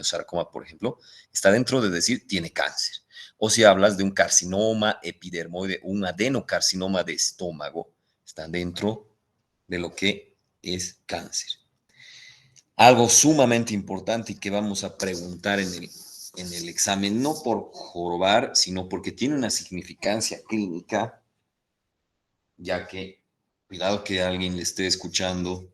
craniosaarcoma, por ejemplo, está dentro de decir tiene cáncer. O si hablas de un carcinoma epidermoide, un adenocarcinoma de estómago, está dentro de lo que es cáncer. Algo sumamente importante y que vamos a preguntar en el examen, no por jorobar, sino porque tiene una significancia clínica, ya que, cuidado que alguien le esté escuchando,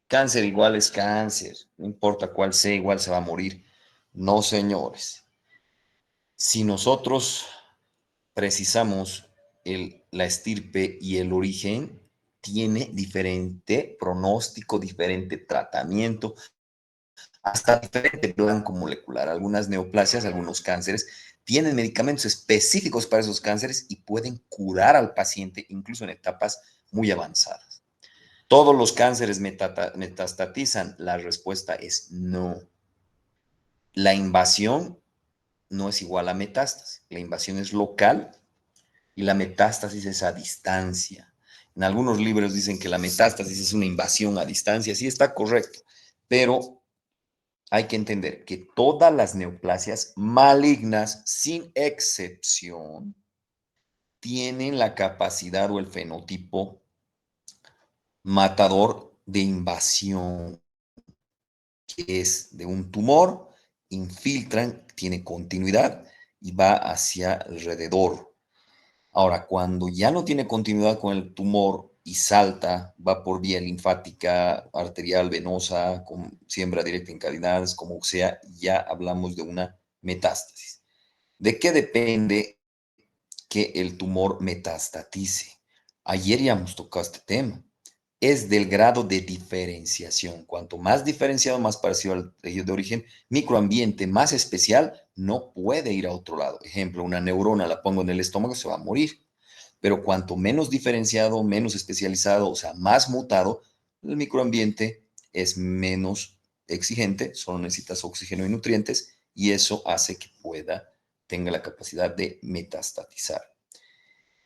cáncer igual es cáncer, no importa cuál sea, igual se va a morir. No, señores. Si nosotros precisamos la estirpe y el origen, tiene diferente pronóstico, diferente tratamiento, hasta diferente blanco molecular. Algunas neoplasias, algunos cánceres, tienen medicamentos específicos para esos cánceres y pueden curar al paciente incluso en etapas muy avanzadas. ¿Todos los cánceres metastatizan? La respuesta es no. La invasión no es igual a metástasis. La invasión es local y la metástasis es a distancia. En algunos libros dicen que la metástasis es una invasión a distancia. Sí, está correcto, pero hay que entender que todas las neoplasias malignas, sin excepción, tienen la capacidad o el fenotipo matador de invasión, que es de un tumor, infiltran, tiene continuidad y va hacia alrededor. Ahora, cuando ya no tiene continuidad con el tumor y salta, va por vía linfática, arterial, venosa, con siembra directa en cavidades, como sea, ya hablamos de una metástasis. ¿De qué depende que el tumor metastatice? Ayer ya hemos tocado este tema. Es del grado de diferenciación. Cuanto más diferenciado, más parecido al tejido de origen, microambiente más especial, no puede ir a otro lado. Ejemplo, una neurona la pongo en el estómago, se va a morir. Pero cuanto menos diferenciado, menos especializado, o sea, más mutado, el microambiente es menos exigente, solo necesitas oxígeno y nutrientes, y eso hace que tenga la capacidad de metastatizar.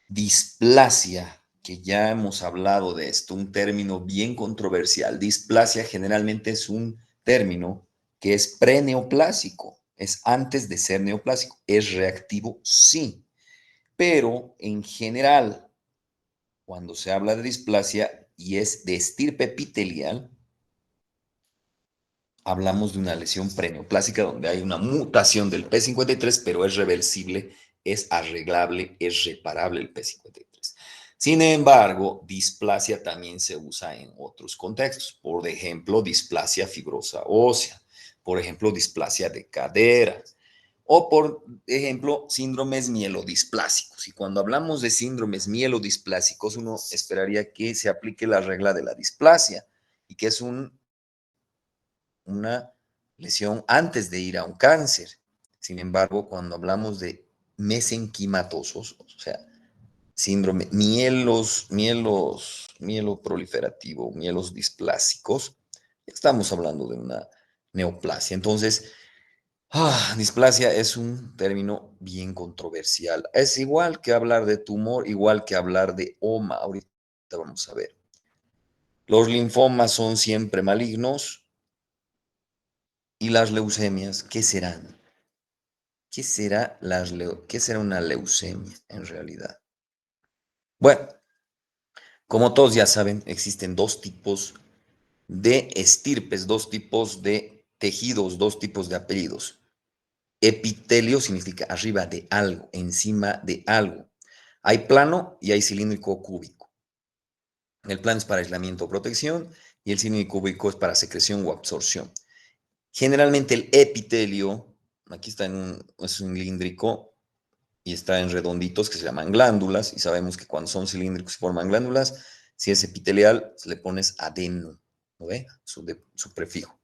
Displasia, que ya hemos hablado de esto, un término bien controversial. Displasia generalmente es un término que es preneoplásico, es antes de ser neoplásico. ¿Es reactivo? Sí, pero en general, cuando se habla de displasia y es de estirpe epitelial, hablamos de una lesión preneoplásica donde hay una mutación del P53, pero es reversible, es arreglable, es reparable el P53. Sin embargo, displasia también se usa en otros contextos. Por ejemplo, displasia fibrosa ósea. Por ejemplo, displasia de cadera. O por ejemplo, síndromes mielodisplásicos. Y cuando hablamos de síndromes mielodisplásicos, uno esperaría que se aplique la regla de la displasia y que es una lesión antes de ir a un cáncer. Sin embargo, cuando hablamos de mesenquimatosos, o sea, síndrome mieloproliferativo, mielos displásicos, estamos hablando de una neoplasia. Entonces, displasia es un término bien controversial. Es igual que hablar de tumor, igual que hablar de OMA. Ahorita vamos a ver. Los linfomas son siempre malignos. ¿Y las leucemias qué serán? ¿Qué será una leucemia en realidad? Bueno, como todos ya saben, existen dos tipos de estirpes, dos tipos de tejidos, dos tipos de apellidos. Epitelio significa arriba de algo, encima de algo. Hay plano y hay cilíndrico cúbico. El plano es para aislamiento o protección y el cilíndrico cúbico es para secreción o absorción. Generalmente el epitelio, aquí está es un cilíndrico y está en redonditos que se llaman glándulas, y sabemos que cuando son cilíndricos se forman glándulas. Si es epitelial, le pones adeno, ¿no ve? Su prefijo.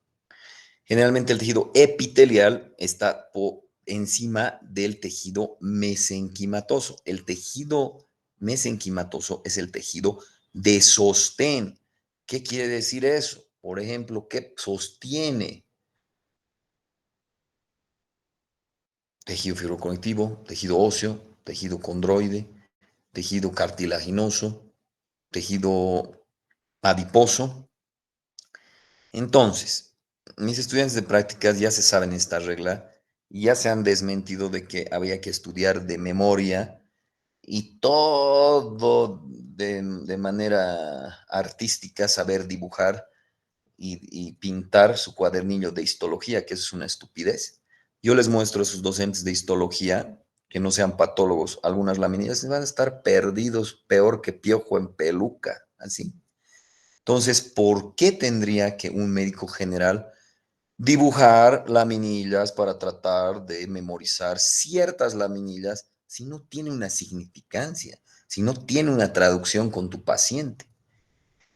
Generalmente el tejido epitelial está por encima del tejido mesenquimatoso. El tejido mesenquimatoso es el tejido de sostén. ¿Qué quiere decir eso? Por ejemplo, ¿qué sostiene? Tejido fibroconectivo, tejido óseo, tejido condroide, tejido cartilaginoso, tejido adiposo. Entonces, mis estudiantes de prácticas ya se saben esta regla y ya se han desmentido de que había que estudiar de memoria y todo de manera artística, saber dibujar y pintar su cuadernillo de histología, que eso es una estupidez. Yo les muestro a sus docentes de histología que no sean patólogos, algunas laminillas van a estar perdidos, peor que piojo en peluca, así. Entonces, ¿por qué tendría que un médico general dibujar laminillas para tratar de memorizar ciertas laminillas si no tiene una significancia, si no tiene una traducción con tu paciente?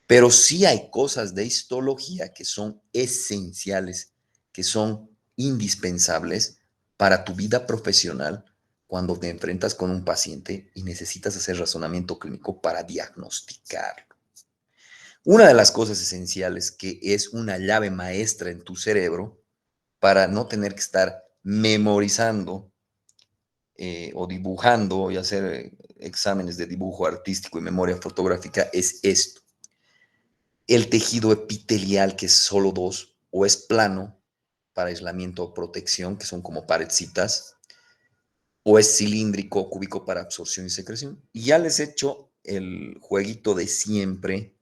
Pero sí hay cosas de histología que son esenciales, que son indispensables para tu vida profesional cuando te enfrentas con un paciente y necesitas hacer razonamiento clínico para diagnosticarlo. Una de las cosas esenciales que es una llave maestra en tu cerebro para no tener que estar memorizando o dibujando y hacer exámenes de dibujo artístico y memoria fotográfica es esto. El tejido epitelial, que es solo dos, o es plano para aislamiento o protección, que son como paredcitas, o es cilíndrico o cúbico para absorción y secreción. Y ya les he hecho el jueguito de siempre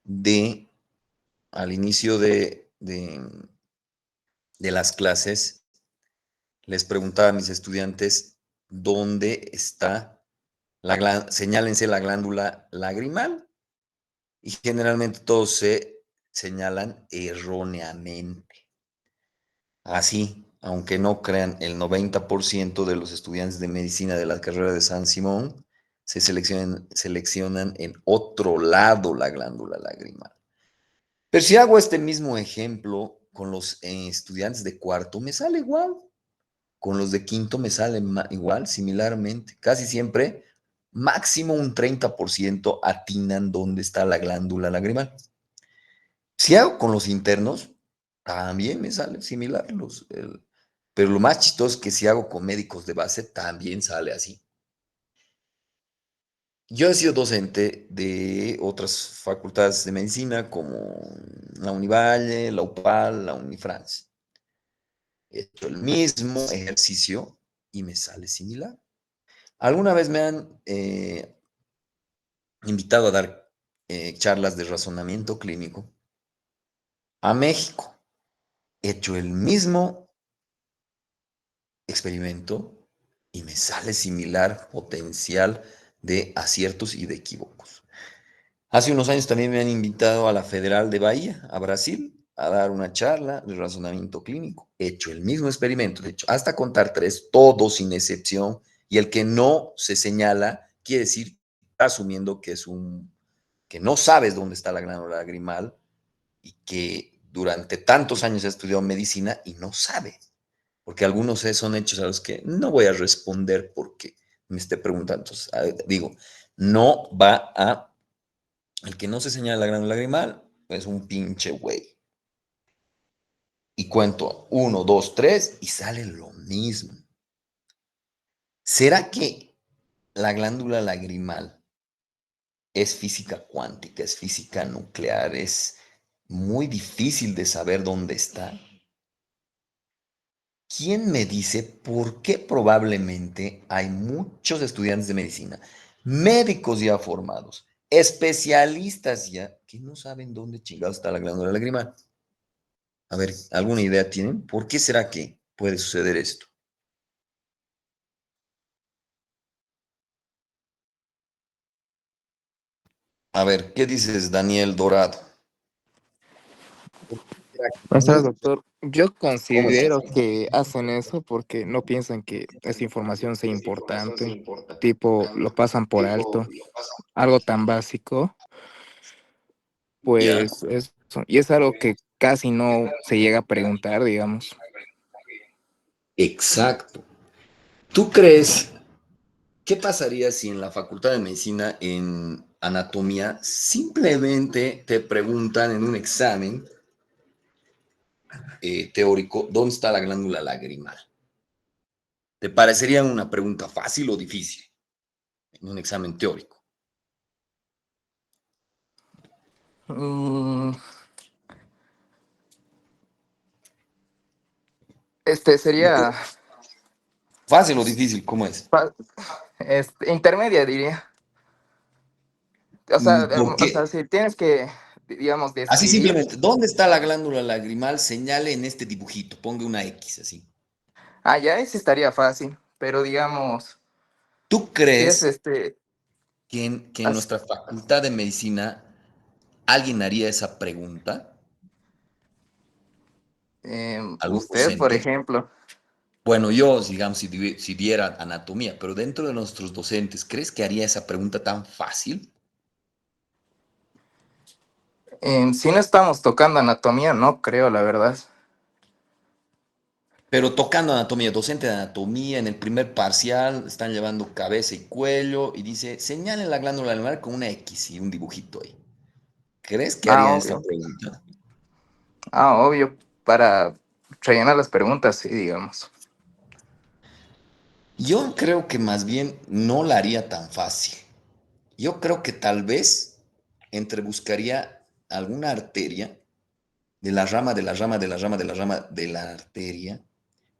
de al inicio de las clases, les preguntaba a mis estudiantes dónde está señálense la glándula lagrimal. Y generalmente todos se señalan erróneamente. Así, aunque no crean, el 90% de los estudiantes de medicina de la carrera de San Simón seleccionan en otro lado la glándula lagrimal. Pero si hago este mismo ejemplo con los estudiantes de cuarto, me sale igual. Con los de quinto me sale igual, similarmente. Casi siempre, máximo un 30% atinan dónde está la glándula lagrimal. Si hago con los internos, también me sale similar. Pero lo más chistoso es que si hago con médicos de base, también sale así. Yo he sido docente de otras facultades de medicina como la Univalle, la UPAL, la Unifrance. He hecho el mismo ejercicio y me sale similar. Alguna vez me han invitado a dar charlas de razonamiento clínico a México. He hecho el mismo experimento y me sale similar potencial de aciertos y de equívocos. Hace unos años también me han invitado a la Federal de Bahía, a Brasil, a dar una charla de razonamiento clínico. He hecho el mismo experimento, de hecho, hasta contar tres, todos sin excepción, y el que no se señala quiere decir, asumiendo que es que no sabes dónde está la glándula lagrimal y que durante tantos años ha estudiado medicina y no sabe, porque algunos son hechos a los que no voy a responder porque me esté preguntando. Entonces, digo, no va a el que no se señala la glándula lagrimal es un pinche güey. Y cuento uno, dos, tres y sale lo mismo. ¿Será que la glándula lagrimal es física cuántica, es física nuclear, es muy difícil de saber dónde está? ¿Quién me dice por qué probablemente hay muchos estudiantes de medicina, médicos ya formados, especialistas ya, que no saben dónde chingados está la glándula lagrimal? A ver, ¿alguna idea tienen? ¿Por qué será que puede suceder esto? A ver, ¿qué dices, Daniel Dorado? ¿Por qué será que O sea, muchos... doctor, yo ¿Cómo estás? considero que hacen eso porque no piensan que esa información sea importante, tipo lo pasan por alto, algo tan básico, Ya, pues eso, y es algo que casi no se llega a preguntar, digamos. exacto. ¿Tú crees qué pasaría si en la Facultad de Medicina, en anatomía, simplemente te preguntan en un examen teórico dónde está la glándula lagrimal? ¿Te parecería una pregunta fácil o difícil en un examen teórico? Mm, Sería Fácil o difícil, ¿cómo es? fa- intermedia, diría. ¿Por O qué? sea, si tienes que, digamos, Así describir, simplemente, ¿dónde está la glándula lagrimal? Señale en este dibujito, ponga una X así. ya ese estaría fácil, pero digamos, ¿Tú si es crees que en as- nuestra facultad de medicina alguien haría esa pregunta? ¿Algún usted, por docente? ejemplo, Bueno, yo, digamos, si diera anatomía, pero dentro de nuestros docentes, ¿crees que haría esa pregunta tan fácil? si no estamos tocando anatomía, no creo, la verdad. Pero tocando anatomía, docente de anatomía, en el primer parcial están llevando cabeza y cuello y dice, señalen la glándula anular con una X y un dibujito ahí. ¿Crees que harían esta Obvio. pregunta? Obvio, para rellenar las preguntas, sí, digamos. Yo creo que más bien no la haría tan fácil. Yo creo que tal vez buscaría alguna arteria de la rama, de la rama, de la rama, de la rama de la arteria,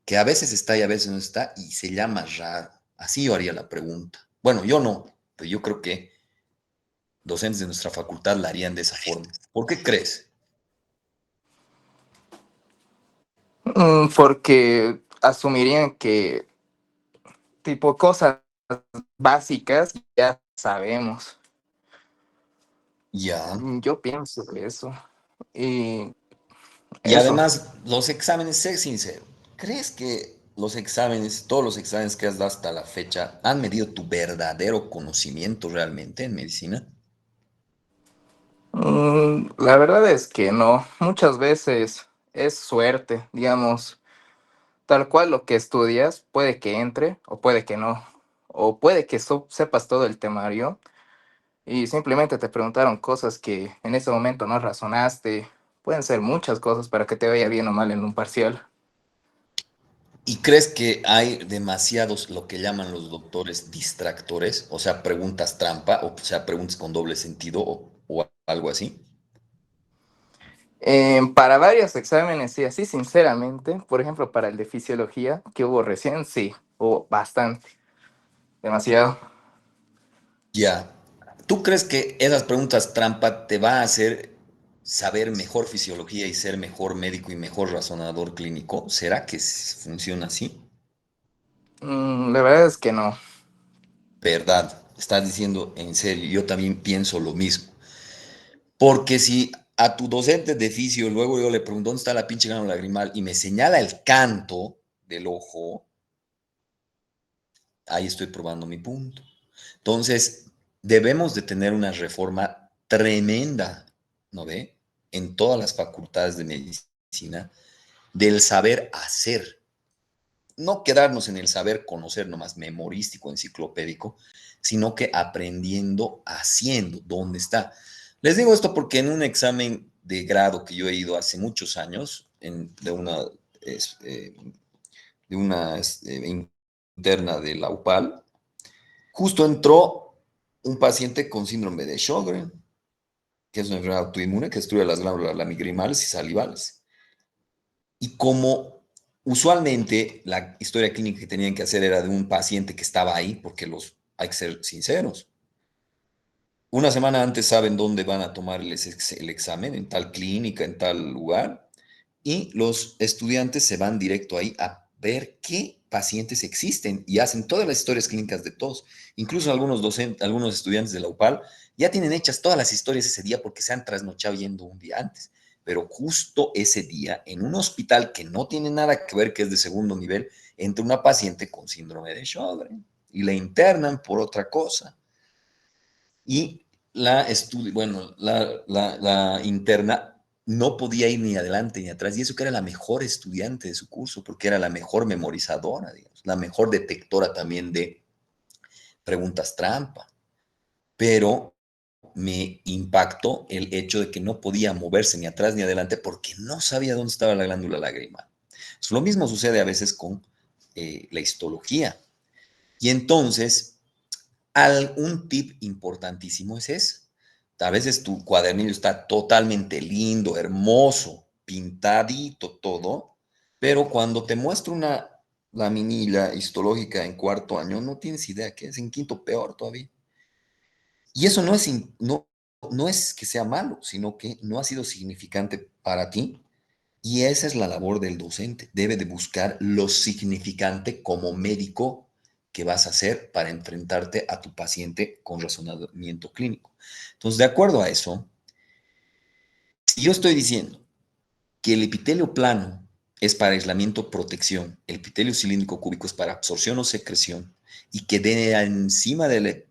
que a veces está y a veces no está, y se llama raro. Así yo haría la pregunta. Bueno, yo no, pero yo creo que docentes de nuestra facultad la harían de esa forma. ¿Por qué crees? Porque asumirían que tipo cosas básicas ya sabemos. Ya. Yo pienso eso. Y Y eso. además, los exámenes, sé sincero, ¿crees que los exámenes, todos los exámenes que has dado hasta la fecha, han medido tu verdadero conocimiento realmente en medicina? La verdad es que no. Muchas veces es suerte, digamos. Tal cual lo que estudias puede que entre o puede que no. O puede que sepas todo el temario y simplemente te preguntaron cosas que en ese momento no razonaste. Pueden ser muchas cosas para que te vaya bien o mal en un parcial. ¿Y crees que hay demasiados, lo que llaman los doctores, distractores? O sea, preguntas trampa, o sea, preguntas con doble sentido o algo así. Para varios exámenes, sí, así sinceramente, por ejemplo, para el de fisiología que hubo recién, sí, hubo bastante, demasiado. Ya. ¿Tú crees que esas preguntas trampa te va a hacer saber mejor fisiología y ser mejor médico y mejor razonador clínico? ¿Será que funciona así? La verdad es que no. Verdad, estás diciendo en serio, yo también pienso lo mismo. Porque si a tu docente de fisio luego yo le pregunto dónde está la pinche glándula lagrimal y me señala el canto del ojo, ahí estoy probando mi punto. Entonces, debemos de tener una reforma tremenda, ¿no ve? En todas las facultades de medicina, del saber hacer. No quedarnos en el saber conocer nomás memorístico, enciclopédico, sino que aprendiendo, haciendo, ¿dónde está? Les digo esto porque en un examen de grado que yo he ido hace muchos años, es, eh, de una interna de la UPAL, justo entró un paciente con síndrome de Sjögren, que es una enfermedad autoinmune que destruye las glándulas lamigrimales y salivales. Y como usualmente la historia clínica que tenían que hacer era de un paciente que estaba ahí, porque hay que ser sinceros. Una semana antes saben dónde van a tomar el examen, en tal clínica, en tal lugar, y los estudiantes se van directo ahí a ver qué pacientes existen y hacen todas las historias clínicas de todos. Incluso algunos docentes, algunos estudiantes de la UPAL ya tienen hechas todas las historias ese día porque se han trasnochado yendo un día antes. Pero justo ese día, en un hospital que no tiene nada que ver, que es de segundo nivel, entra una paciente con síndrome de Sjögren y la internan por otra cosa. Y bueno, la interna no podía ir ni adelante ni atrás, y eso que era la mejor estudiante de su curso, porque era la mejor memorizadora, digamos, la mejor detectora también de preguntas trampa, pero me impactó el hecho de que no podía moverse ni atrás ni adelante porque no sabía dónde estaba la glándula lagrimal. Lo mismo sucede a veces con la histología. Y entonces, un tip importantísimo es eso. A veces tu cuadernillo está totalmente lindo, hermoso, pintadito todo, Pero cuando te muestro una laminilla histológica en cuarto año, no tienes idea qué es, en quinto peor todavía. Y eso no es que sea malo, sino que no ha sido significante para ti. Y esa es la labor del docente. Debe de buscar lo significante como médico que vas a hacer para enfrentarte a tu paciente con razonamiento clínico. Entonces, de acuerdo a eso, si yo estoy diciendo que el epitelio plano es para aislamiento, protección, el epitelio cilíndrico cúbico es para absorción o secreción, y que de encima del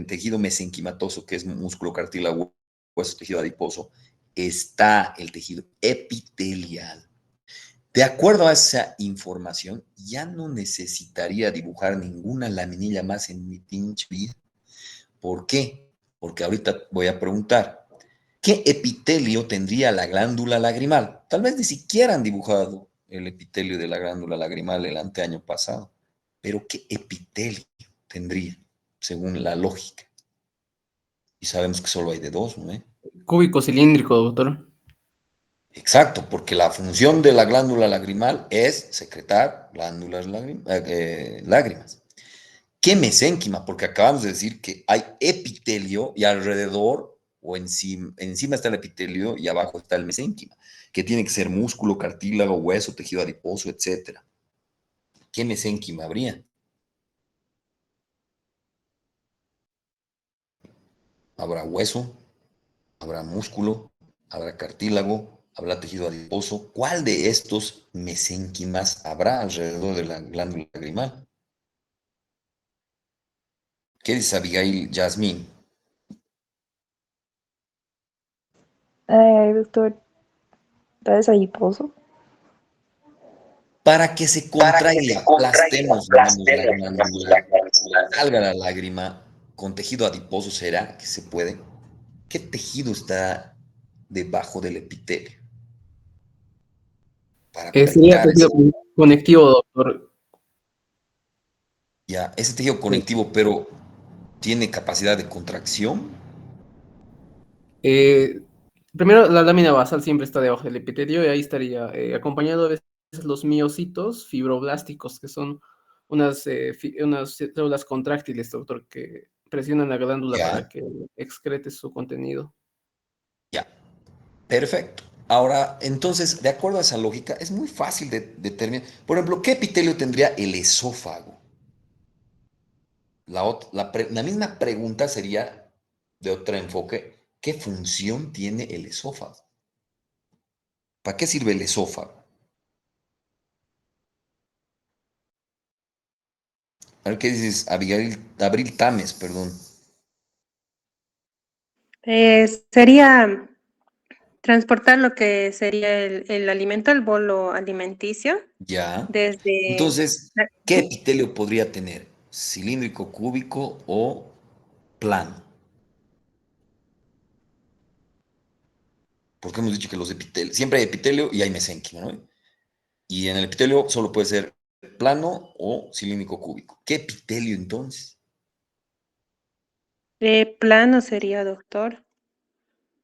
tejido mesenquimatoso, que es músculo, cartílago, hueso, tejido adiposo, está el tejido epitelial. De acuerdo a esa información, ya no necesitaría dibujar ninguna laminilla más en mi pinche vida. ¿Por qué? Porque ahorita voy a preguntar, ¿qué epitelio tendría la glándula lagrimal? Tal vez ni siquiera han dibujado el epitelio de la glándula lagrimal el anteaño pasado, pero ¿qué epitelio tendría según la lógica? Y sabemos que solo hay de dos, ¿no? Cúbico cilíndrico, doctor. Exacto, porque la función de la glándula lagrimal es secretar lágrimas. ¿Qué mesénquima? Porque acabamos de decir que hay epitelio y alrededor o encima está el epitelio y abajo está el mesénquima, que tiene que ser músculo, cartílago, hueso, tejido adiposo, etcétera. ¿Qué mesénquima habría? Habrá hueso, habrá músculo, habrá cartílago, habrá tejido adiposo. ¿Cuál de estos mesénquimas habrá alrededor de la glándula lagrimal? ¿Qué dice Abigail Yasmín? Ay, doctor, ¿tal vez adiposo? Para que se Para que contraiga y se contraiga y aplastemos, digamos, la aplastemos, digamos, glándula, la glándula. salga la lágrima con tejido adiposo, ¿será que se puede? ¿Qué tejido está debajo del epitelio para Sería apretar tejido conectivo, doctor. ya ese tejido Sí. conectivo, pero tiene capacidad de contracción? Eh, Primero, la lámina basal siempre está debajo del epitelio y ahí estaría acompañado de los miocitos fibroblásticos, que son unas células contráctiles, doctor, que presionan la glándula para Ya, que excrete su contenido. ya, perfecto. Ahora, entonces, de acuerdo a esa lógica, es muy fácil de determinar. Por ejemplo, ¿qué epitelio tendría el esófago? La misma pregunta sería de otro enfoque. ¿Qué función tiene el esófago? ¿Para qué sirve el esófago? A ver qué dices, Abril Tames, perdón. Sería transportar lo que sería el alimento, el bolo alimenticio, Ya. desde... Entonces, ¿qué epitelio podría tener? ¿Cilíndrico, cúbico o plano? Porque hemos dicho que los epitelios, siempre hay epitelio y hay mesénquima, ¿no? Y en el epitelio solo puede ser plano o cilíndrico cúbico. ¿Qué epitelio entonces? plano sería, doctor.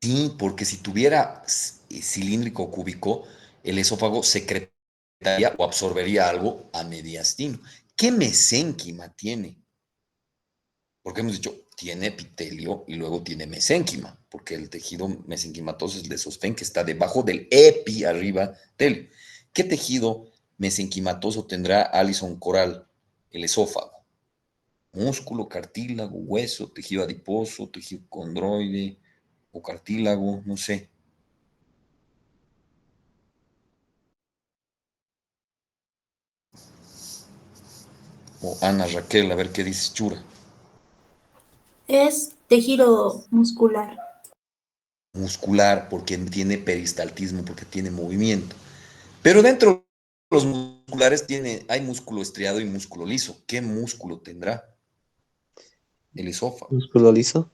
Sí, porque si tuviera cilíndrico cúbico, el esófago secretaría o absorbería algo a mediastino. ¿Qué mesénquima tiene? Porque hemos dicho, tiene epitelio y luego tiene mesénquima, porque el tejido mesenquimatoso es el de sostén que está debajo del epi, arriba del. ¿Qué tejido mesenquimatoso tendrá Alison Coral? El esófago. Músculo, cartílago, hueso, tejido adiposo, tejido condroide o cartílago, no sé. O Ana Raquel, a ver qué dice Chura. Es tejido muscular. Muscular, porque tiene peristaltismo, porque tiene movimiento. Pero dentro de los musculares hay músculo estriado y músculo liso. ¿Qué músculo tendrá el esófago? Músculo liso.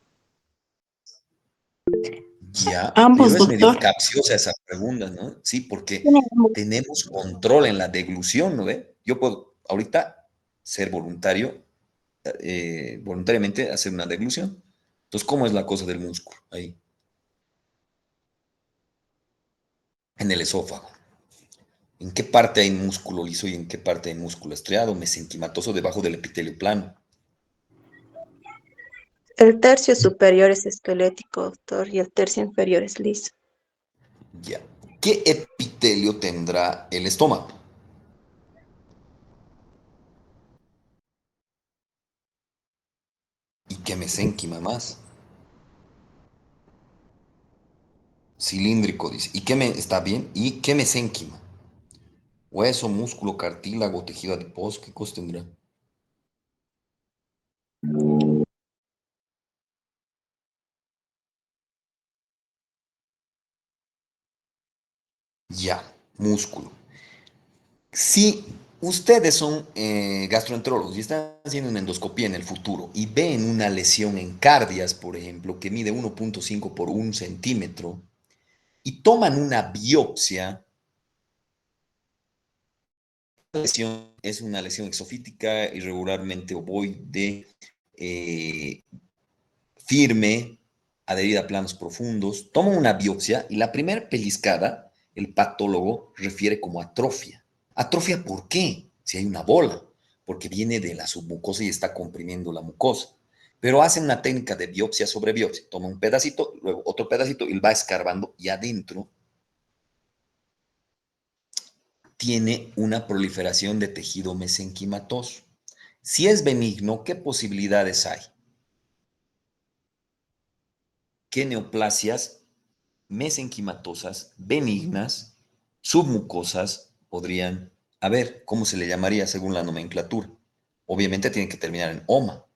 Ya, pero Ambos, es medio doctor. capciosa esa pregunta, ¿no? Sí, porque Tiene ambos. tenemos control en la deglución, ¿no ve? Yo puedo ahorita ser voluntario, voluntariamente hacer una deglución. Entonces, ¿cómo es la cosa del músculo ahí? En el esófago. ¿En qué parte hay músculo liso y en qué parte hay músculo estriado, mesenquimatoso debajo del epitelio plano? El tercio superior es esquelético, doctor, y el tercio inferior es liso. Ya. ¿Qué epitelio tendrá el estómago? ¿Y qué mesénquima más? Cilíndrico, dice. ¿Y qué me está bien? ¿Y qué mesénquima? Hueso, músculo, cartílago, tejido adiposo, ¿qué cosa tendrá? Ya, músculo. Si ustedes son gastroenterólogos y están haciendo una endoscopía en el futuro y ven una lesión en cardias, por ejemplo, que mide 1.5 por 1 centímetro, y toman una biopsia, la lesión es una lesión exofítica, irregularmente ovoide, eh, firme, adherida a planos profundos, toman una biopsia y la primera pellizcada, el patólogo refiere como atrofia. ¿Atrofia por qué? Si hay una bola, porque viene de la submucosa y está comprimiendo la mucosa. Pero hacen una técnica de biopsia sobre biopsia. Toma un pedacito, luego otro pedacito y va escarbando y adentro tiene una proliferación de tejido mesenquimatoso. Si es benigno, ¿qué posibilidades hay? ¿Qué neoplasias mesenquimatosas benignas, submucosas, podrían haber? ¿Cómo se le llamaría según la nomenclatura? Obviamente tiene que terminar en oma.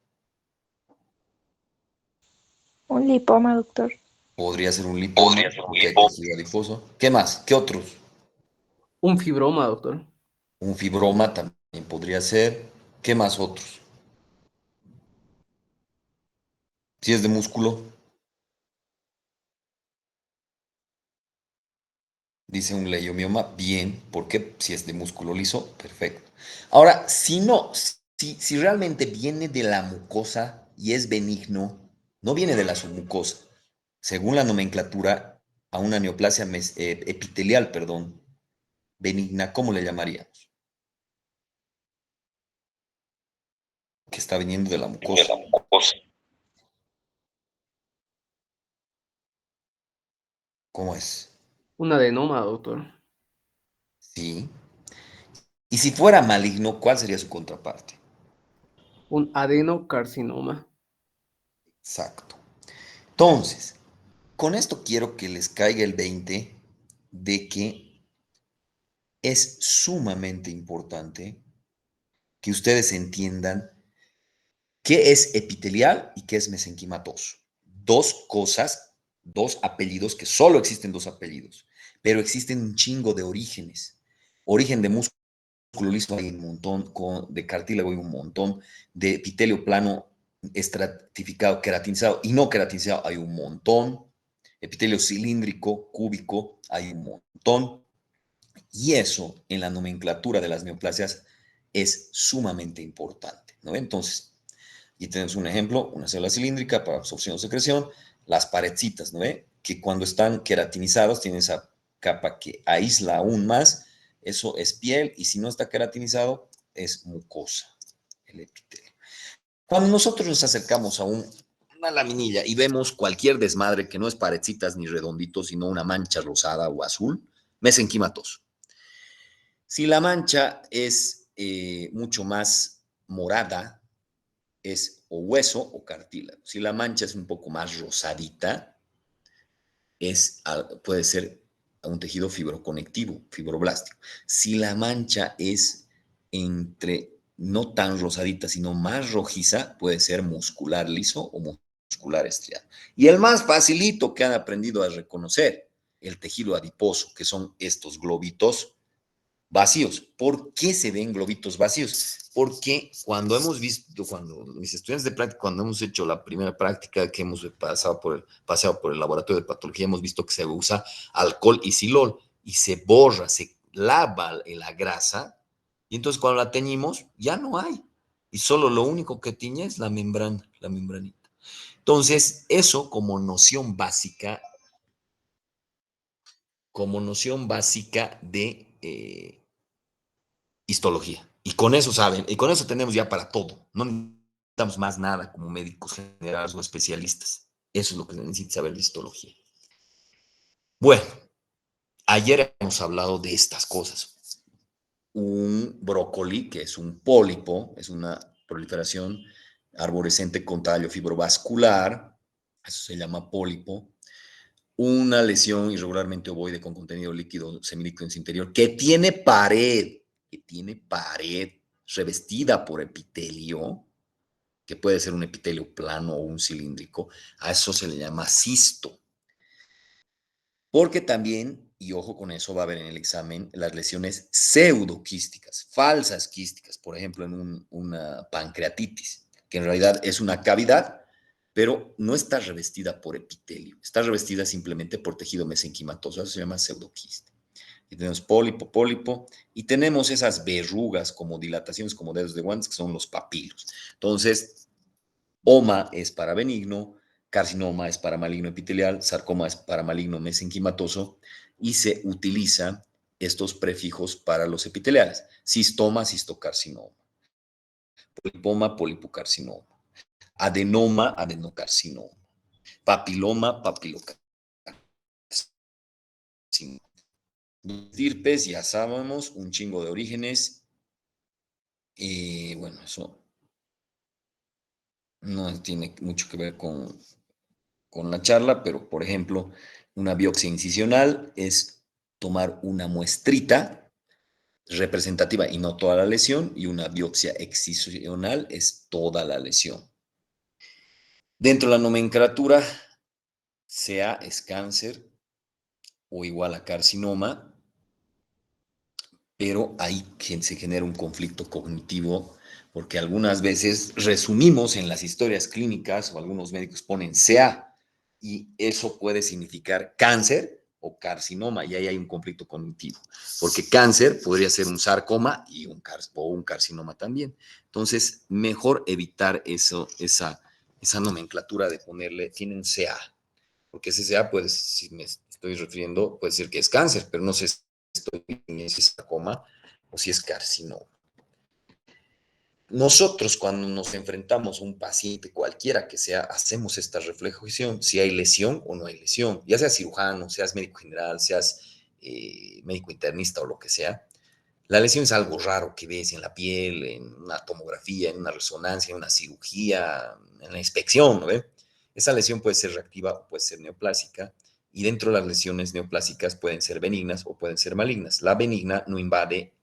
Un lipoma, doctor. Podría ser un lipoma, porque hay tejido adiposo. ¿Qué más? ¿Qué otros? Un fibroma, doctor. Un fibroma también podría ser. ¿Qué más otros? Si es de músculo, dice un leiomioma, bien, porque si es de músculo liso, perfecto. Ahora, si no, si realmente viene de la mucosa y es benigno, no viene de la submucosa, según la nomenclatura, a una neoplasia epitelial, perdón, benigna, ¿cómo le llamaríamos? Que está viniendo de la mucosa. ¿Cómo es? Un adenoma, doctor. Sí. Y si fuera maligno, ¿cuál sería su contraparte? Un adenocarcinoma. Exacto. Entonces, con esto quiero que les caiga el 20 de que es sumamente importante que ustedes entiendan qué es epitelial y qué es mesenquimatoso. Dos cosas, dos apellidos, que solo existen dos apellidos, pero existen un chingo de orígenes. Origen de músculo liso hay un montón, de cartílago hay un montón, de epitelio plano estratificado, queratinizado y no queratinizado hay un montón, epitelio cilíndrico, cúbico hay un montón, y eso en la nomenclatura de las neoplasias es sumamente importante, ¿no? Entonces, y tenemos un ejemplo, una célula cilíndrica para absorción o secreción, las paredcitas, ¿no ve? Que cuando están queratinizados tienen esa capa que aísla aún más, eso es piel, y si no está queratinizado, es mucosa, el epitelio. Cuando nosotros nos acercamos a una laminilla y vemos cualquier desmadre que no es paredcitas ni redondito, sino una mancha rosada o azul, mesenquimatoso. Si la mancha es mucho más morada, es o hueso o cartílago. Si la mancha es un poco más rosadita, puede ser un tejido fibroconectivo, fibroblástico. Si la mancha es entre no tan rosadita, sino más rojiza, puede ser muscular liso o muscular estriado. Y el más facilito que han aprendido a reconocer, el tejido adiposo, que son estos globitos vacíos. ¿Por qué se ven globitos vacíos? Porque cuando hemos visto, cuando mis estudiantes de práctica, cuando hemos hecho la primera práctica que hemos paseado por el laboratorio de patología, hemos visto que se usa alcohol y silol y se borra, se lava la grasa y entonces cuando la teñimos ya no hay y solo lo único que tiñe es la membrana, la membranita. Entonces, eso como noción básica de histología. Y con eso saben, y con eso tenemos ya para todo. No necesitamos más nada como médicos generales o especialistas. Eso es lo que se necesita saber de histología. Bueno, ayer hemos hablado de estas cosas. Un brócoli, que es un pólipo, es una proliferación arborescente con tallo fibrovascular, eso se llama pólipo. Una lesión irregularmente ovoide con contenido líquido semilíquido en su interior, que tiene pared revestida por epitelio, que puede ser un epitelio plano o un cilíndrico, a eso se le llama cisto. Porque también, y ojo con eso, va a haber en el examen las lesiones pseudoquísticas, falsas quísticas, por ejemplo, en una pancreatitis, que en realidad es una cavidad, pero no está revestida por epitelio, está revestida simplemente por tejido mesenquimatoso, eso se llama pseudoquiste. Y tenemos pólipo, y tenemos esas verrugas como dilataciones, como dedos de guantes, que son los papilos. Entonces, OMA es para benigno, carcinoma es para maligno epitelial, sarcoma es para maligno mesenquimatoso, y se utilizan estos prefijos para los epiteliales: cistoma, cistocarcinoma; polipoma, polipocarcinoma; adenoma, adenocarcinoma; papiloma, papilocarcinoma. Estirpes, ya sabemos, un chingo de orígenes, y bueno, eso no tiene mucho que ver con la charla, pero por ejemplo, una biopsia incisional es tomar una muestrita representativa y no toda la lesión, y una biopsia excisional es toda la lesión. Dentro de la nomenclatura, CA es cáncer o igual a carcinoma, pero ahí se genera un conflicto cognitivo, porque algunas veces resumimos en las historias clínicas, o algunos médicos ponen CA, y eso puede significar cáncer o carcinoma, y ahí hay un conflicto cognitivo, porque cáncer podría ser un sarcoma o un carcinoma también. Entonces, mejor evitar esa nomenclatura de ponerle, tienen CA, porque ese CA, pues, si me estoy refiriendo, puede ser que es cáncer, pero no sé si es sarcoma o si es carcinoma. Nosotros, cuando nos enfrentamos a un paciente cualquiera que sea, hacemos esta reflexión, si hay lesión o no hay lesión, ya seas cirujano, seas médico general, seas médico internista o lo que sea. La lesión es algo raro que ves en la piel, en una tomografía, en una resonancia, en una cirugía, en la inspección, ¿no ve? Esa lesión puede ser reactiva o puede ser neoplásica, y dentro de las lesiones neoplásicas pueden ser benignas o pueden ser malignas. La benigna no invade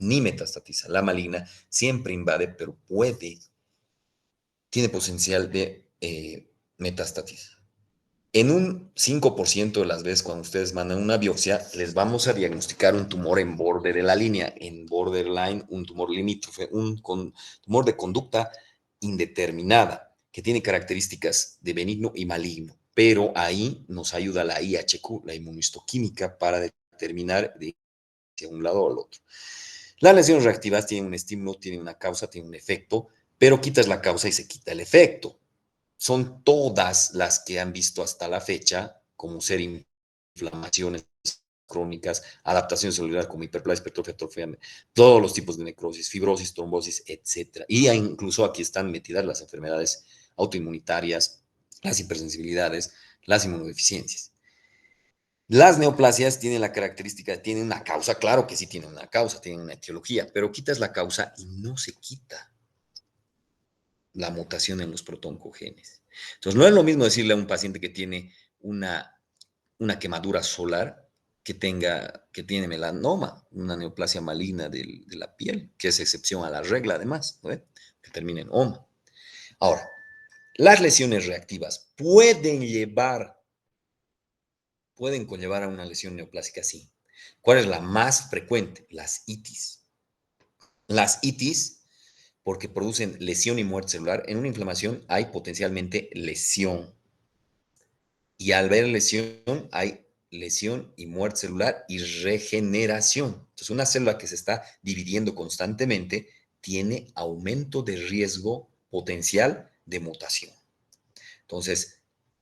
ni metastatiza. La maligna siempre invade, pero tiene potencial de metastatizar. En un 5% de las veces, cuando ustedes mandan una biopsia, les vamos a diagnosticar un tumor en borde de la línea, en borderline, un tumor limítrofe, tumor de conducta indeterminada, que tiene características de benigno y maligno. Pero ahí nos ayuda la IHQ, la inmunohistoquímica, para determinar de un lado o al otro. Las lesiones reactivas tienen un estímulo, tienen una causa, tienen un efecto, pero quitas la causa y se quita el efecto. Son todas las que han visto hasta la fecha, como ser inflamaciones crónicas, adaptación celular como hiperplasia, hipertrofia, atrofia, todos los tipos de necrosis, fibrosis, trombosis, etc. Y incluso aquí están metidas las enfermedades autoinmunitarias, las hipersensibilidades, las inmunodeficiencias. Las neoplasias tienen la característica, tienen una causa, claro que sí tienen una causa, tienen una etiología, pero quitas la causa y no se quita la mutación en los protoncogenes. Entonces, no es lo mismo decirle a un paciente que tiene una quemadura solar que tiene melanoma, una neoplasia maligna de la piel, que es excepción a la regla además, ¿no? Que termina en oma. Ahora, las lesiones reactivas pueden conllevar a una lesión neoplásica, sí. ¿Cuál es la más frecuente? Las itis. Las itis, porque producen lesión y muerte celular. En una inflamación hay potencialmente lesión. Y al ver lesión, hay lesión y muerte celular y regeneración. Entonces, una célula que se está dividiendo constantemente tiene aumento de riesgo potencial de mutación. Entonces,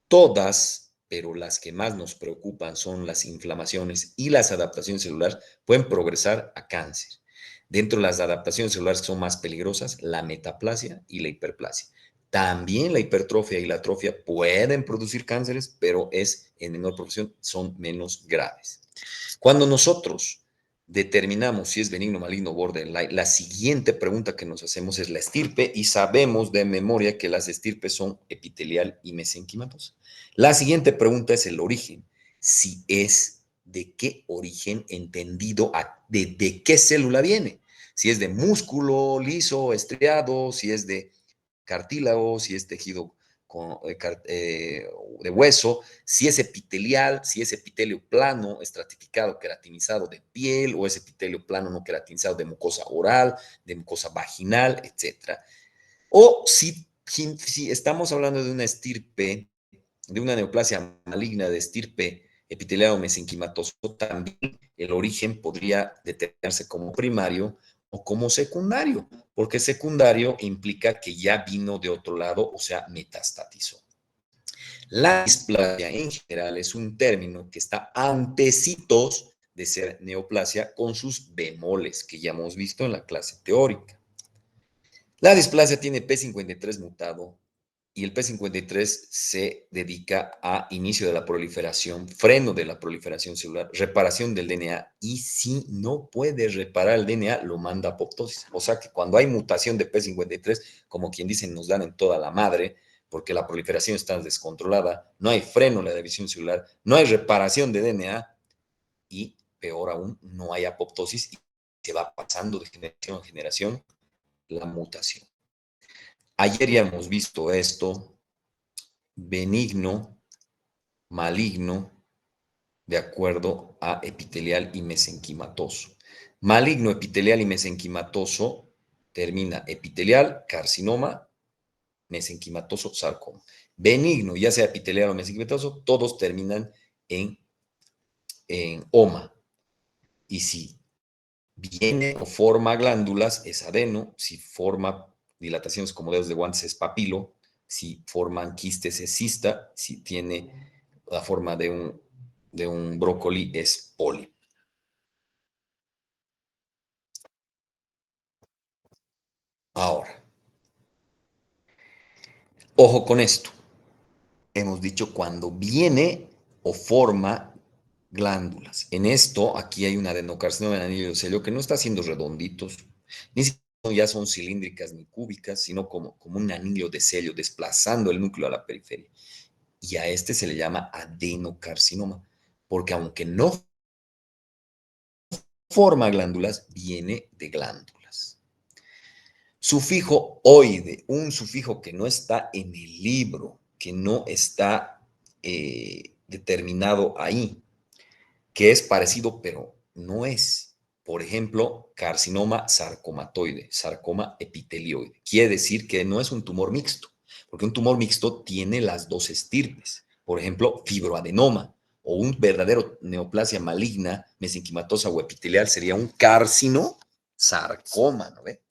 todas, pero las que más nos preocupan son las inflamaciones y las adaptaciones celulares, pueden progresar a cáncer. Dentro de las adaptaciones celulares que son más peligrosas, la metaplasia y la hiperplasia. También la hipertrofia y la atrofia pueden producir cánceres, pero es en menor proporción, son menos graves. Cuando nosotros determinamos si es benigno, maligno, borderline, la siguiente pregunta que nos hacemos es la estirpe y sabemos de memoria que las estirpes son epitelial y mesenquimatosa. La siguiente pregunta es el origen. Si es de qué origen entendido, de qué célula viene. Si es de músculo liso, estriado, si es de cartílago, si es tejido de hueso, si es epitelial, si es epitelio plano, estratificado, queratinizado de piel, o es epitelio plano no queratinizado de mucosa oral, de mucosa vaginal, etc. O si estamos hablando de una estirpe, de una neoplasia maligna de estirpe epitelial o mesenquimatoso, también el origen podría determinarse como primario o como secundario, porque secundario implica que ya vino de otro lado, o sea, metastatizó. La displasia en general es un término que está antecitos de ser neoplasia con sus bemoles que ya hemos visto en la clase teórica. La displasia tiene P53 mutado y el P53 se dedica a inicio de la proliferación, freno de la proliferación celular, reparación del DNA, y si no puede reparar el DNA, lo manda a apoptosis. O sea que cuando hay mutación de P53, como quien dice, nos dan en toda la madre, porque la proliferación está descontrolada, no hay freno en la división celular, no hay reparación de DNA y, peor aún, no hay apoptosis y se va pasando de generación a generación la mutación. Ayer ya hemos visto esto, benigno, maligno, de acuerdo a epitelial y mesenquimatoso. Maligno, epitelial y mesenquimatoso termina epitelial, carcinoma, mesenquimatoso, sarcoma. Benigno, ya sea epitelial o mesenquimatoso, todos terminan en oma. Y si viene o forma glándulas, es adeno. Si forma dilataciones como dedos de guantes, es papilo. Si forman quistes, es cista. Si tiene la forma de un brócoli, es pólipo. Ahora, ojo con esto. Hemos dicho cuando viene o forma glándulas. En esto, aquí hay una adenocarcinoma del anillo de celio que no está haciendo redonditos, ni siquiera ya son cilíndricas ni cúbicas, sino como un anillo de celio desplazando el núcleo a la periferia. Y a este se le llama adenocarcinoma, porque aunque no forma glándulas, viene de glándulas. Sufijo oide, un sufijo que no está en el libro, que no está determinado ahí, que es parecido, pero no es. Por ejemplo, carcinoma sarcomatoide, sarcoma epitelioide. Quiere decir que no es un tumor mixto, porque un tumor mixto tiene las dos estirpes. Por ejemplo, fibroadenoma o un verdadero neoplasia maligna, mesenquimatosa o epitelial sería un carcino sarcoma, ¿no ve?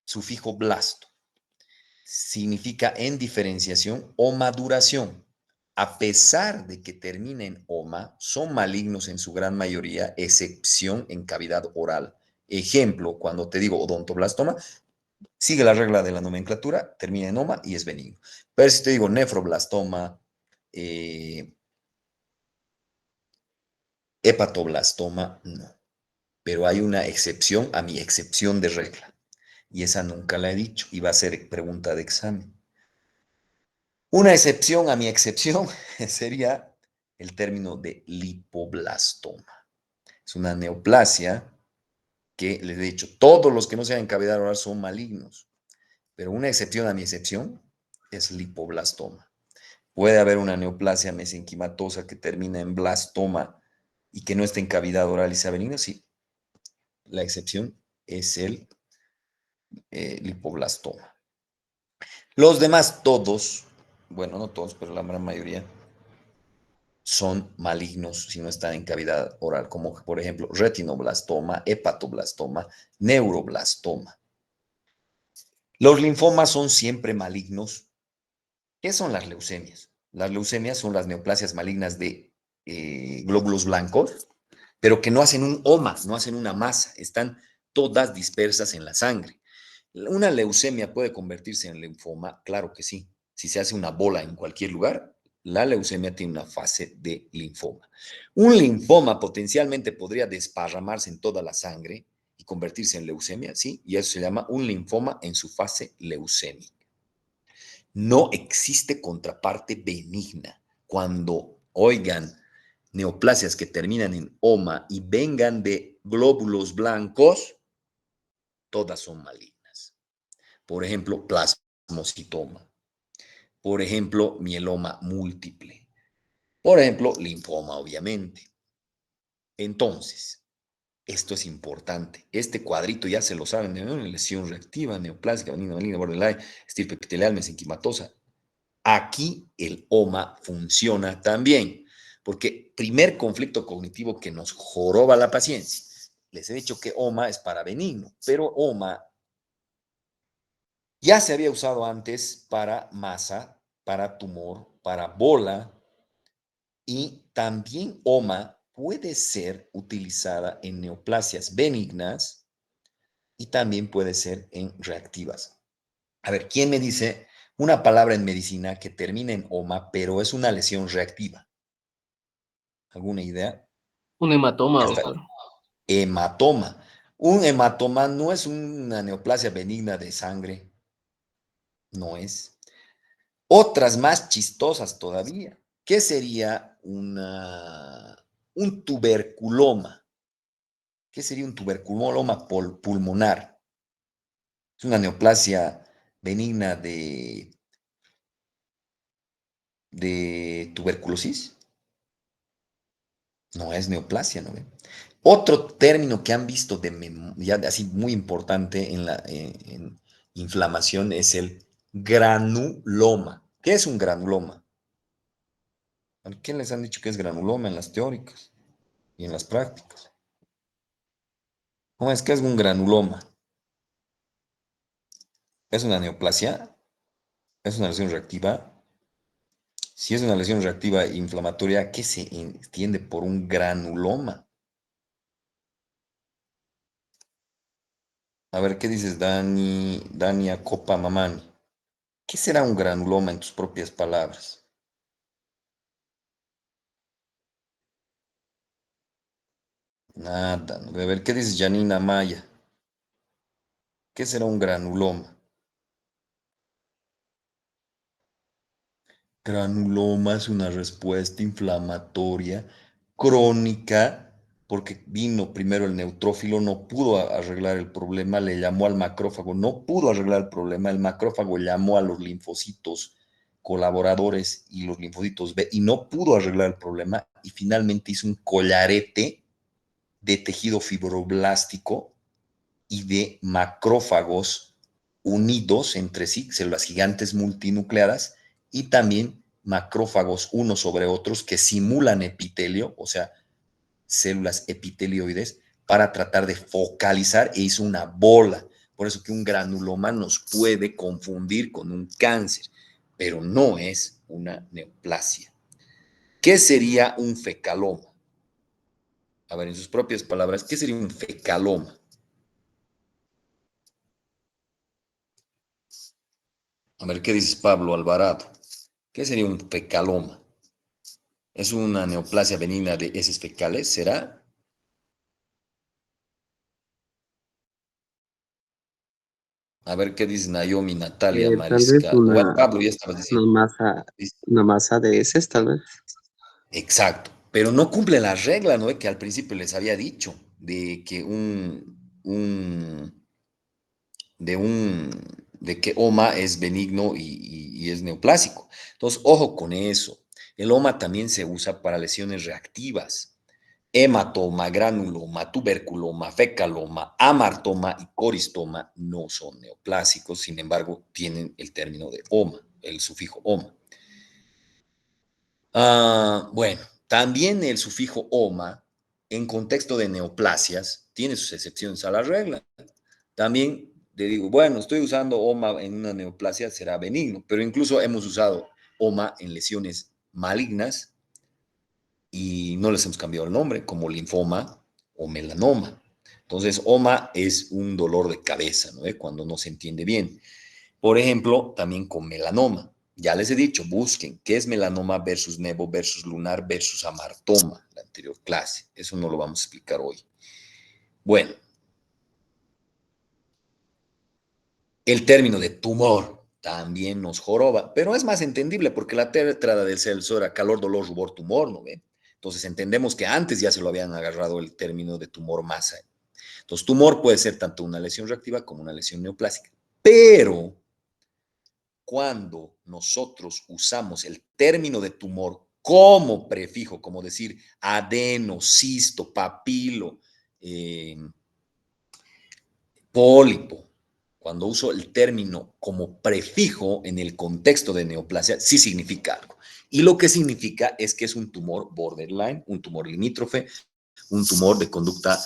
Sufijo blasto significa en diferenciación o maduración. A pesar de que termina en oma, son malignos en su gran mayoría, excepción en cavidad oral. Ejemplo, cuando te digo odontoblastoma, sigue la regla de la nomenclatura, termina en oma y es benigno. Pero si te digo nefroblastoma, hepatoblastoma, no. Pero hay una excepción a mi excepción de regla. Y esa nunca la he dicho y va a ser pregunta de examen. Una excepción a mi excepción sería el término de lipoblastoma. Es una neoplasia que, les he dicho, todos los que no sean en cavidad oral son malignos, pero una excepción a mi excepción es lipoblastoma. Puede haber una neoplasia mesenquimatosa que termina en blastoma y que no esté en cavidad oral y sea benigna, sí. La excepción es el lipoblastoma. Los demás todos, bueno, no todos, pero la gran mayoría, son malignos si no están en cavidad oral, como por ejemplo retinoblastoma, hepatoblastoma, neuroblastoma. Los linfomas son siempre malignos. ¿Qué son las leucemias? Las leucemias son las neoplasias malignas de glóbulos blancos, pero que no hacen un OMA, no hacen una masa, están todas dispersas en la sangre. ¿Una leucemia puede convertirse en linfoma? Claro que sí. Si se hace una bola en cualquier lugar, la leucemia tiene una fase de linfoma. Un linfoma potencialmente podría desparramarse en toda la sangre y convertirse en leucemia, ¿sí? Y eso se llama un linfoma en su fase leucémica. No existe contraparte benigna. Cuando oigan neoplasias que terminan en OMA y vengan de glóbulos blancos, todas son malignas. Por ejemplo, plasmocitoma. Por ejemplo, mieloma múltiple. Por ejemplo, linfoma, obviamente. Entonces, esto es importante. Este cuadrito ya se lo saben, ¿no? Lesión reactiva, neoplásica, benigna, maligna, borderline, estirpe epitelial, mesenquimatosa. Aquí el OMA funciona también, porque primer conflicto cognitivo que nos joroba la paciencia. Les he dicho que OMA es para benigno, pero OMA ya se había usado antes para masa, para tumor, para bola, y también OMA puede ser utilizada en neoplasias benignas y también puede ser en reactivas. A ver, ¿quién me dice una palabra en medicina que termina en OMA, pero es una lesión reactiva? ¿Alguna idea? Un hematoma, Ya está. doctor. Hematoma. Un hematoma no es una neoplasia benigna de sangre, no es. Otras más chistosas todavía. ¿Qué sería un tuberculoma? ¿Qué sería un tuberculoma pulmonar? Es una neoplasia benigna de tuberculosis. No es neoplasia, ¿no ve? Otro término que han visto ya así muy importante en inflamación es el granuloma. ¿Qué es un granuloma? ¿A quién les han dicho que es granuloma en las teóricas y en las prácticas? ¿Cómo es que es un granuloma? ¿Es una neoplasia? ¿Es una lesión reactiva? Si es una lesión reactiva e inflamatoria, ¿qué se entiende por un granuloma? A ver, ¿qué dices, Dania Copa Mamani? ¿Qué será un granuloma en tus propias palabras? Nada. A ver, ¿qué dices, Janina Maya? ¿Qué será un granuloma? Granuloma es una respuesta inflamatoria crónica porque vino primero el neutrófilo, no pudo arreglar el problema, le llamó al macrófago, no pudo arreglar el problema, el macrófago llamó a los linfocitos colaboradores y los linfocitos B y no pudo arreglar el problema y finalmente hizo un collarete de tejido fibroblástico y de macrófagos unidos entre sí, células gigantes multinucleadas, y también macrófagos unos sobre otros que simulan epitelio, o sea, células epitelioides, para tratar de focalizar e hizo una bola. Por eso que un granuloma nos puede confundir con un cáncer, pero no es una neoplasia. ¿Qué sería un fecaloma? A ver, en sus propias palabras, ¿qué sería un fecaloma? A ver, ¿qué dices, Pablo Alvarado? ¿Qué sería un fecaloma? ¿Es una neoplasia benigna de heces fecales? ¿Será? A ver, ¿qué dice Naomi, Natalia, Tal vez Mariscal? Igual Pablo ya estabas diciendo. una masa de heces, tal vez. Exacto, pero no cumple la regla, ¿no? Que al principio les había dicho, de que de que OMA es benigno y es neoplásico. Entonces, ojo con eso. El OMA también se usa para lesiones reactivas. Hematoma, granuloma, tuberculoma, fecaloma, amartoma y coristoma no son neoplásicos, sin embargo, tienen el término de OMA, el sufijo OMA. Bueno, también el sufijo OMA, en contexto de neoplasias, tiene sus excepciones a la regla. También le digo, bueno, estoy usando OMA en una neoplasia, será benigno, pero incluso hemos usado OMA en lesiones malignas y no les hemos cambiado el nombre, como linfoma o melanoma. Entonces, OMA es un dolor de cabeza, ¿no? Cuando no se entiende bien. Por ejemplo, también con melanoma. Ya les he dicho, busquen qué es melanoma versus nevo versus lunar versus amartoma, la anterior clase. Eso no lo vamos a explicar hoy. Bueno, el término de tumor también nos joroba, pero es más entendible porque la tétrada del Celso era calor, dolor, rubor, tumor, ¿no ve? Entonces entendemos que antes ya se lo habían agarrado el término de tumor masa. Entonces, tumor puede ser tanto una lesión reactiva como una lesión neoplásica, pero cuando nosotros usamos el término de tumor como prefijo, como decir adeno, cisto, papilo, eh, pólipo, cuando uso el término como prefijo en el contexto de neoplasia, sí significa algo. Y lo que significa es que es un tumor borderline, un tumor limítrofe, un tumor de conducta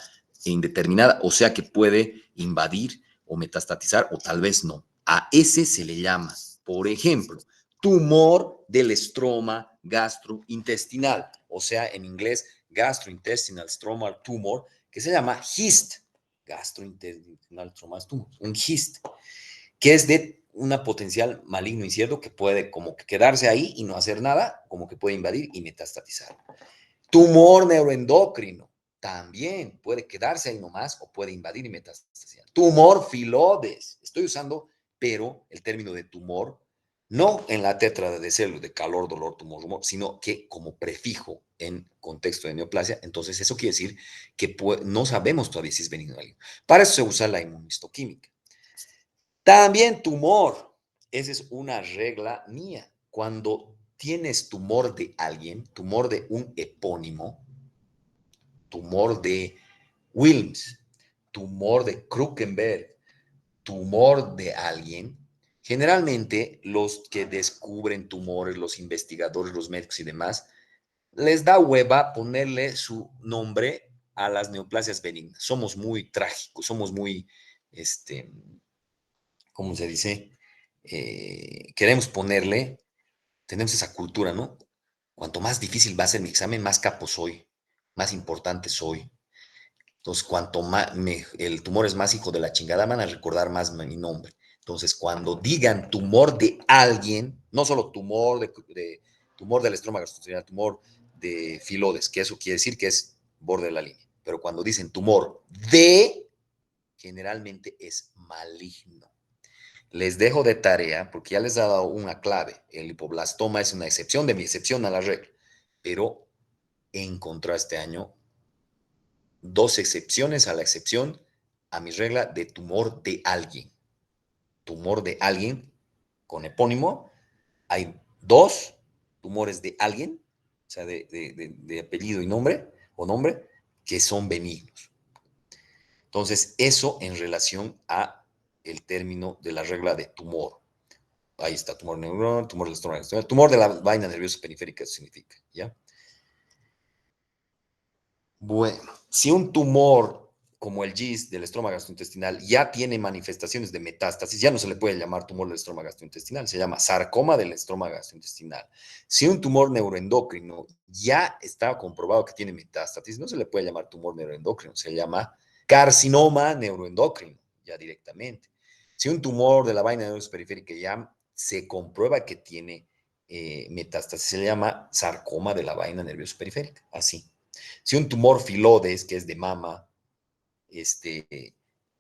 indeterminada, o sea que puede invadir o metastatizar o tal vez no. A ese se le llama, por ejemplo, tumor del estroma gastrointestinal, o sea, en inglés, gastrointestinal stromal tumor, que se llama GIST, gastrointestinal stromal tumor, un GIST, que es de una potencial maligno incierto que puede como que quedarse ahí y no hacer nada, como que puede invadir y metastatizar. Tumor neuroendocrino, también puede quedarse ahí nomás o puede invadir y metastatizar. Tumor filodes, estoy usando, pero el término de tumor, no en la tétrada de células de calor, dolor, tumor, rumor, sino que como prefijo en contexto de neoplasia. Entonces, eso quiere decir que no sabemos todavía si es benigno o maligno. Para eso se usa la inmunistoquímica. También tumor, esa es una regla mía. Cuando tienes tumor de alguien, tumor de un epónimo, tumor de Wilms, tumor de Krukenberg, tumor de alguien, generalmente los que descubren tumores, los investigadores, los médicos y demás, les da hueva ponerle su nombre a las neoplasias benignas. Somos muy trágicos, somos muy, ¿cómo se dice? Queremos ponerle, tenemos esa cultura, ¿no? Cuanto más difícil va a ser mi examen, más capo soy, más importante soy. Entonces, cuanto más el tumor es más hijo de la chingada, van a recordar más mi nombre. Entonces, cuando digan tumor de alguien, no solo tumor tumor del estroma gastrointestinal, tumor de filodes, que eso quiere decir que es borde de la línea. Pero cuando dicen tumor de, generalmente es maligno. Les dejo de tarea, porque ya les he dado una clave. El hipoblastoma es una excepción de mi excepción a la regla. Pero he encontrado este año dos excepciones a la excepción a mi regla de tumor de alguien. Tumor de alguien con epónimo. Hay dos tumores de alguien, o sea, de apellido y nombre, o nombre, que son benignos. Entonces, eso en relación a el término de la regla de tumor. Ahí está, tumor neuronal, tumor del estómago, tumor de la vaina nerviosa periférica, eso significa, ¿ya? Bueno, si un tumor como el GIST del estroma gastrointestinal ya tiene manifestaciones de metástasis, ya no se le puede llamar tumor del estroma gastrointestinal, se llama sarcoma del estroma gastrointestinal. Si un tumor neuroendocrino ya está comprobado que tiene metástasis, no se le puede llamar tumor neuroendocrino, se llama carcinoma neuroendocrino, ya directamente. Si un tumor de la vaina nerviosa periférica ya se comprueba que tiene metástasis, se le llama sarcoma de la vaina nerviosa periférica, así. Si un tumor filodes, que es de mama,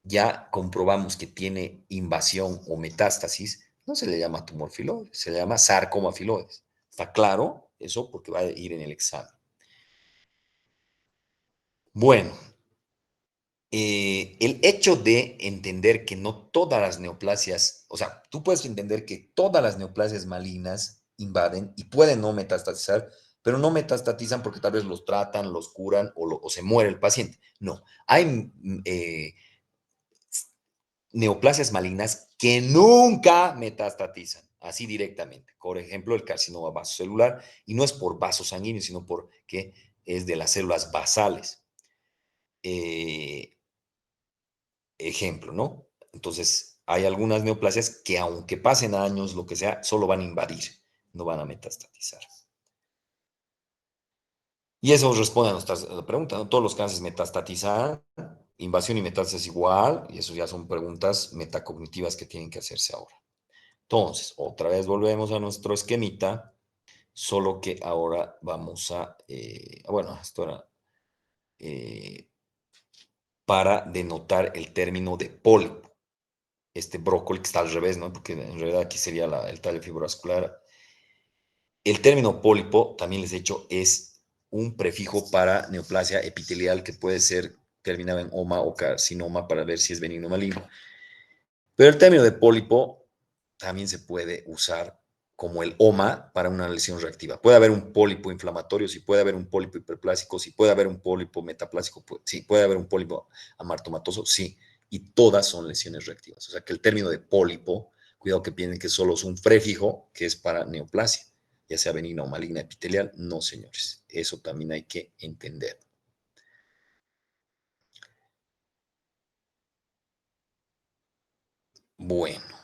ya comprobamos que tiene invasión o metástasis, no se le llama tumor filodes, se le llama sarcoma filodes. ¿Está claro? Eso porque va a ir en el examen. Bueno, el hecho de entender que no todas las neoplasias, o sea, tú puedes entender que todas las neoplasias malignas invaden y pueden no metastatizar, pero no metastatizan porque tal vez los tratan, los curan o se muere el paciente. No, hay neoplasias malignas que nunca metastatizan, así directamente. Por ejemplo, el carcinoma vasocelular, y no es por vasos sanguíneos, sino porque es de las células basales. Ejemplo, ¿no? Entonces, hay algunas neoplasias que aunque pasen años, lo que sea, solo van a invadir. no van a metastatizar. Y eso responde a nuestra pregunta, ¿no? Todos los cánceres metastatizan, invasión y metástasis igual, y eso ya son preguntas metacognitivas que tienen que hacerse ahora. Entonces, otra vez volvemos a nuestro esquemita, solo que ahora vamos a, bueno, esto era para denotar el término de pólipo. Este brócoli que está al revés, ¿no? Porque en realidad aquí sería el tallo fibrovascular. El término pólipo, también les he dicho, es un prefijo para neoplasia epitelial que puede ser terminado en oma o carcinoma para ver si es benigno o maligno. Pero el término de pólipo también se puede usar como el oma para una lesión reactiva. Puede haber un pólipo inflamatorio, sí puede haber un pólipo hiperplásico, sí puede haber un pólipo metaplásico, sí puede haber un pólipo amartomatoso, sí, y todas son lesiones reactivas. O sea que el término de pólipo, cuidado que piensen que solo es un prefijo que es para neoplasia, ya sea benigna o maligna epitelial, no señores, eso también hay que entender. Bueno.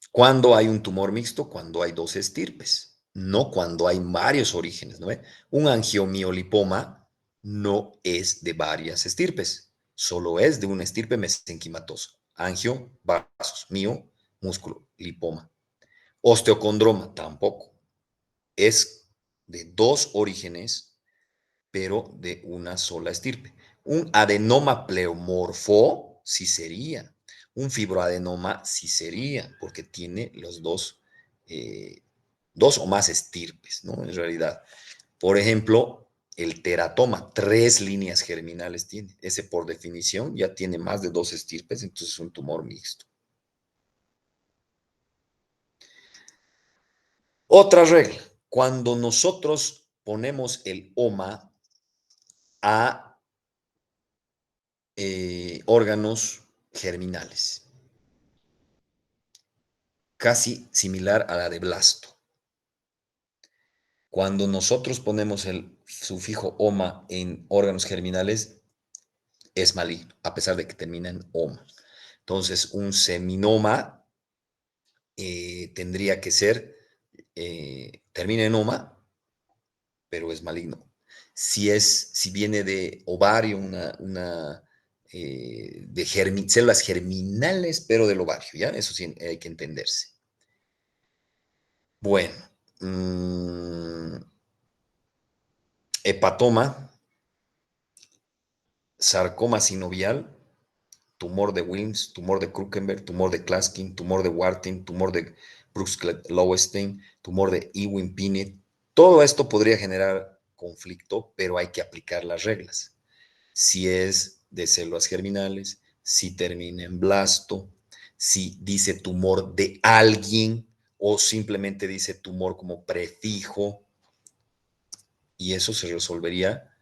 ¿Cuándo hay un tumor mixto? Cuando hay dos estirpes, no cuando hay varios orígenes, ¿no? Un angiomiolipoma no es de varias estirpes, solo es de una estirpe mesenquimatosa. Angio, vasos, mio, músculo, lipoma. Osteocondroma tampoco. Es de dos orígenes, pero de una sola estirpe. Un adenoma pleomorfo sí sería. Un fibroadenoma sí sería, porque tiene los dos o más estirpes, ¿no? En realidad. Por ejemplo, el teratoma, 3 líneas germinales tiene. Ese por definición ya tiene más de 2 estirpes, entonces es un tumor mixto. Otra regla, cuando nosotros ponemos el OMA a órganos germinales, casi similar a la de blasto. Cuando nosotros ponemos el sufijo oma en órganos germinales, es maligno, a pesar de que termina en oma. Entonces, un seminoma tendría que ser, termina en oma, pero es maligno. Si viene de ovario, de células germinales, pero del ovario, ¿ya? Eso sí hay que entenderse. Bueno, hepatoma, sarcoma sinovial, tumor de Wilms, tumor de Krukenberg, tumor de Klaskin, tumor de Wartin, tumor de Brooks-Lowenstein, tumor de Ewing-Pinnet. Todo esto podría generar conflicto, pero hay que aplicar las reglas. Si es de células germinales, si termina en blasto, si dice tumor de alguien o simplemente dice tumor como prefijo, y eso se resolvería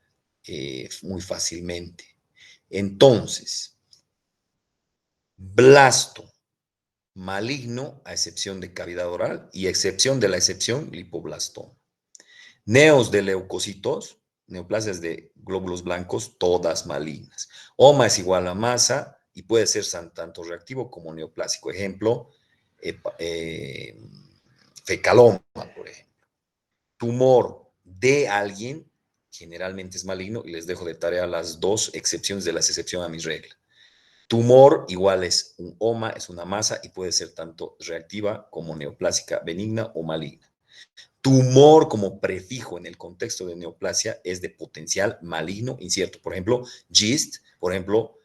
muy fácilmente. Entonces, blasto, maligno, a excepción de cavidad oral y a excepción de la excepción, lipoblastoma. Neos de leucocitos, neoplasias de glóbulos blancos, todas malignas. OMA es igual a masa y puede ser tanto reactivo como neoplásico. Ejemplo, fecaloma, por ejemplo. Tumor de alguien, generalmente es maligno, y les dejo de tarea las dos excepciones de las excepciones a mi regla. Tumor igual es un OMA, es una masa y puede ser tanto reactiva como neoplásica, benigna o maligna. Tumor como prefijo en el contexto de neoplasia es de potencial maligno incierto. Por ejemplo, GIST, por ejemplo,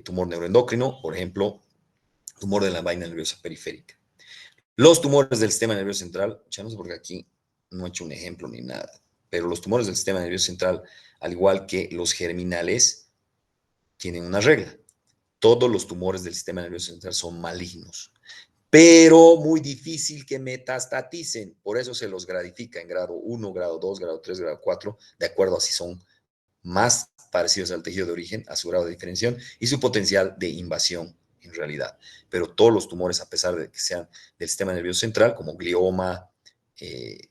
tumor neuroendocrino, por ejemplo, tumor de la vaina nerviosa periférica. Los tumores del sistema nervioso central, ya no sé por qué aquí no he hecho un ejemplo ni nada, pero los tumores del sistema nervioso central, al igual que los germinales, tienen una regla. Todos los tumores del sistema nervioso central son malignos, pero muy difícil que metastaticen. Por eso se los gradifica en grado 1, grado 2, grado 3, grado 4, de acuerdo a si son más parecidos al tejido de origen, a su grado de diferenciación y su potencial de invasión en realidad. Pero todos los tumores, a pesar de que sean del sistema nervioso central, como glioma,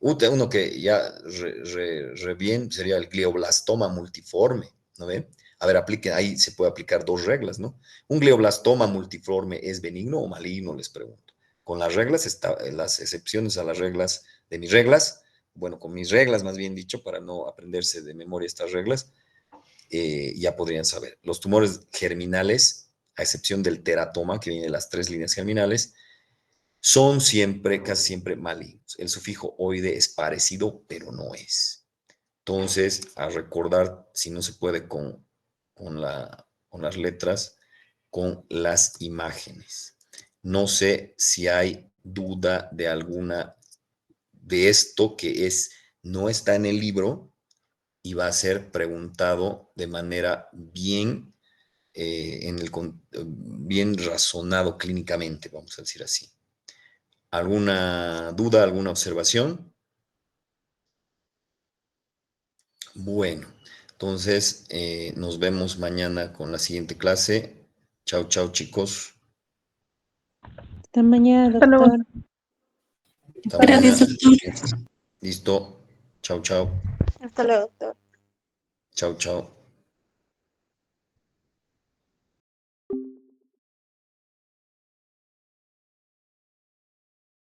uno que ya re bien sería el glioblastoma multiforme, ¿no ven? A ver, ahí se puede aplicar dos reglas, ¿no? ¿Un glioblastoma multiforme es benigno o maligno? Les pregunto. Con las reglas, las excepciones a las reglas de mis reglas, bueno, con mis reglas más bien dicho, para no aprenderse de memoria estas reglas, ya podrían saber. Los tumores germinales, a excepción del teratoma, que viene de las 3 líneas germinales, son siempre, casi siempre malignos. El sufijo oide es parecido, pero no es. Entonces, a recordar, si no se puede con las letras, con las imágenes. No sé si hay duda de alguna de esto que no está en el libro y va a ser preguntado de manera bien, bien razonado clínicamente, vamos a decir así. ¿Alguna duda, alguna observación? Bueno, entonces nos vemos mañana con la siguiente clase. Chao, chao, chicos. Hasta mañana, Hasta luego. doctor. Hasta Gracias, mañana. doctor. Listo. Chao, chao. Hasta luego, doctor. Chao, chao.